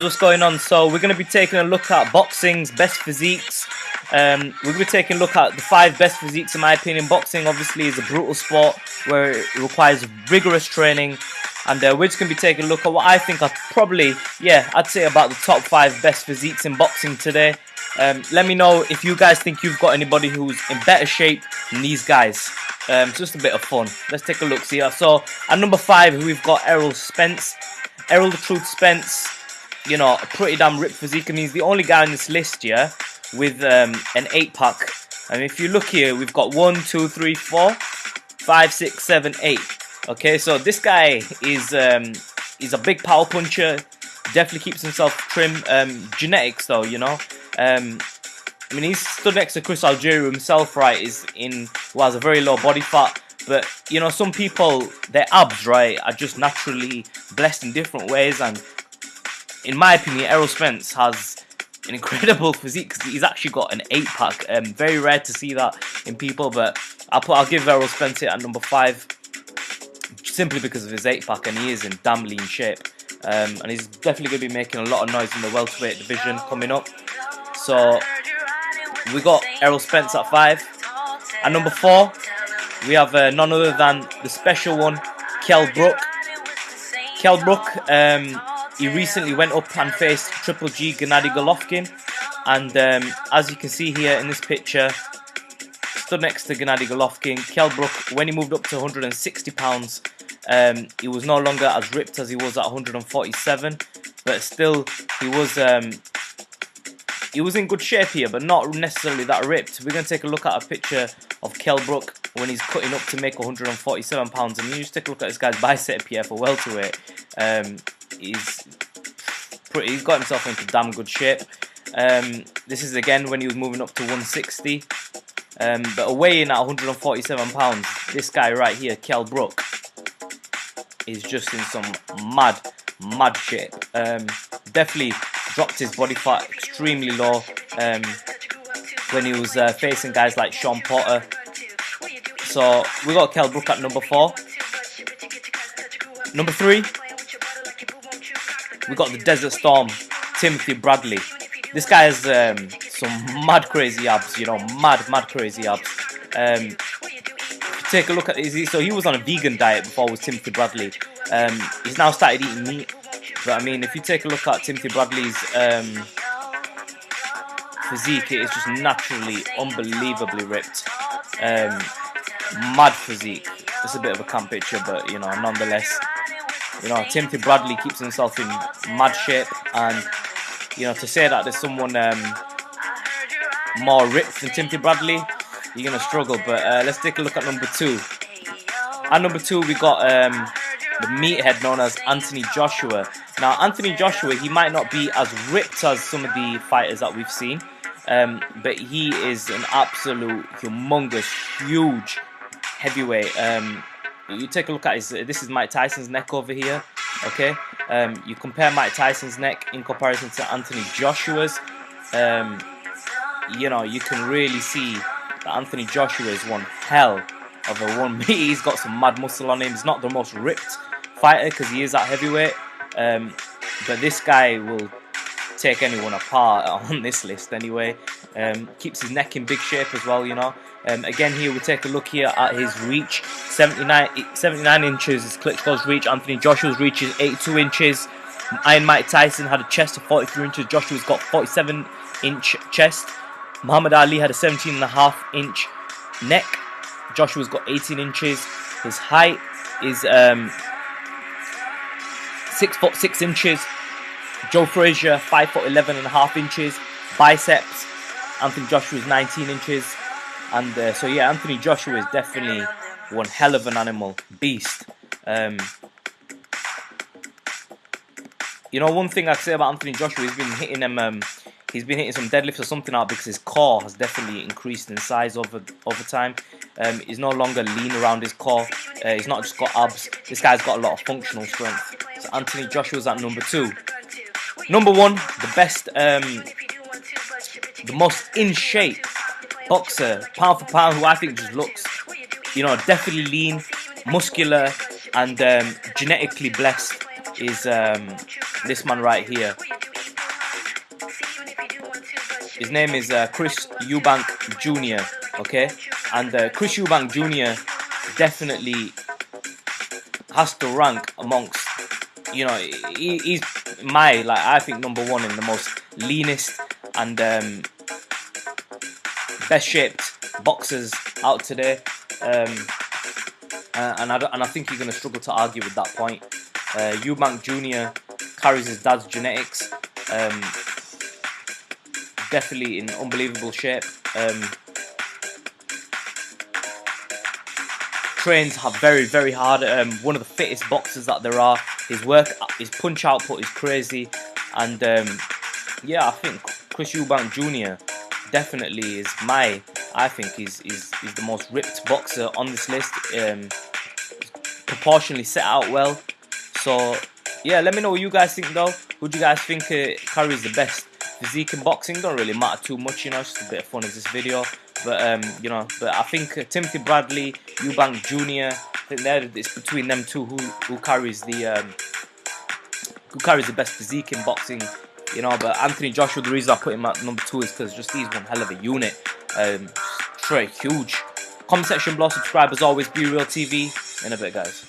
What's going on? So we're going to be taking a look at boxing's best physiques. We're going to be taking a look at the 5 best physiques in my opinion. Boxing obviously is a brutal sport where it requires rigorous training, and we're just going to be taking a look at what I think are probably, I'd say about the top 5 best physiques in boxing today. Let me know if you guys think you've got anybody who's in better shape than these guys. Just a bit of fun. Let's take a look. See, so at number 5 we've got Errol Spence. Errol the Truth Spence, you know, a pretty damn ripped physique. I mean, he's the only guy on this list, with an 8-pack. I mean, if you look here, we've got 1, 2, 3, 4, 5, 6, 7, 8. Okay, so this guy is he's a big power puncher. Definitely keeps himself trim. Genetics, though, you know. I mean, he's stood next to Chris Algieri himself, right? Who has a very low body fat. But, you know, some people, their abs, right, are just naturally blessed in different ways. And in my opinion, Errol Spence has an incredible physique because he's actually got an 8-pack. Very rare to see that in people. But I'll give Errol Spence it at number 5 simply because of his 8-pack, and he is in damn lean shape. And he's definitely going to be making a lot of noise in the welterweight division coming up. So we got Errol Spence at 5. At number 4, we have none other than the special one, Kell Brook. Kell Brook, he recently went up and faced Triple G Gennady Golovkin, and as you can see here in this picture, stood next to Gennady Golovkin. Kell Brook, when he moved up to 160 pounds, he was no longer as ripped as he was at 147, but still he was in good shape here, but not necessarily that ripped. We're going to take a look at a picture of Kell Brook when he's cutting up to make 147 pounds, and you just take a look at this guy's bicep here for welterweight. He's got himself into damn good shape. This is again when he was moving up to 160, but weighing at 147 pounds, this guy right here, Kell Brook, is just in some mad shape. Definitely dropped his body fat extremely low when he was facing guys like Sean Porter. So we got Kell Brook at number 4. Number 3, we got the Desert Storm, Timothy Bradley. This guy has some mad crazy abs, you know, mad crazy abs. Take a look at this. So he was on a vegan diet before with Timothy Bradley. He's now started eating meat. But I mean, if you take a look at Timothy Bradley's physique, it is just naturally unbelievably ripped. Mad physique. It's a bit of a camp picture, but you know, nonetheless, you know, Timothy Bradley keeps himself in mad shape, and you know, to say that there's someone more ripped than Timothy Bradley, you're gonna struggle. But let's take a look at number 2. At number 2, we got the meathead known as Anthony Joshua. Now, Anthony Joshua, he might not be as ripped as some of the fighters that we've seen, but he is an absolute humongous, huge heavyweight. You take a look at this is Mike Tyson's neck over here. Okay, you compare Mike Tyson's neck in comparison to Anthony Joshua's. You know, you can really see that Anthony Joshua is one hell of a one. He's got some mad muscle on him. He's not the most ripped fighter because he is at heavyweight, but this guy will take anyone apart on this list anyway. Keeps his neck in big shape as well, you know. Again, here we take a look here at his reach. 79 inches is Klitschko's reach. Anthony Joshua's reach is 82 inches. Iron Mike Tyson had a chest of 43 inches. Joshua's got 47-inch chest. Muhammad Ali had a 17.5-inch neck. Joshua's got 18 inches. His height is 6 foot 6 inches. Joe Frazier 5 foot 11.5 inches. Biceps, Anthony Joshua is 19 inches. And so yeah, Anthony Joshua is definitely one hell of an animal, beast. You know, one thing I'd say about Anthony Joshua, he's been hitting some deadlifts or something out because his core has definitely increased in size over time. He's no longer lean around his core. He's not just got abs. This guy's got a lot of functional strength. So Anthony Joshua's at number 2. Number 1, the best, the most in shape boxer, pound for pound, who I think just looks, you know, definitely lean, muscular, and genetically blessed, is this man right here. his name is Chris Eubank Jr. Okay, and Chris Eubank Jr. definitely has to rank amongst, you know, he's I think #1 in the most leanest and best shaped boxers out today. And I think you're going to struggle to argue with that point. Eubank Jr. carries his dad's genetics. Definitely in unbelievable shape. Trains very hard. One of the fittest boxers that there are. His punch output is crazy, and yeah, I think Chris Eubank Jr. definitely is I think he's the most ripped boxer on this list. Proportionally set out well. So yeah, let me know what you guys think though. Who do you guys think carries the best physique in boxing? Don't really matter too much, you know. It's just a bit of fun in this video. But you know, but I think Timothy Bradley, Eubank Jr. I think it's between them two who carries the best physique in boxing, you know. But Anthony Joshua, the reason I put him at #2 is because just he's one hell of a unit. Straight huge. Comment section below, subscribe as always. Be Real TV. In a bit, guys.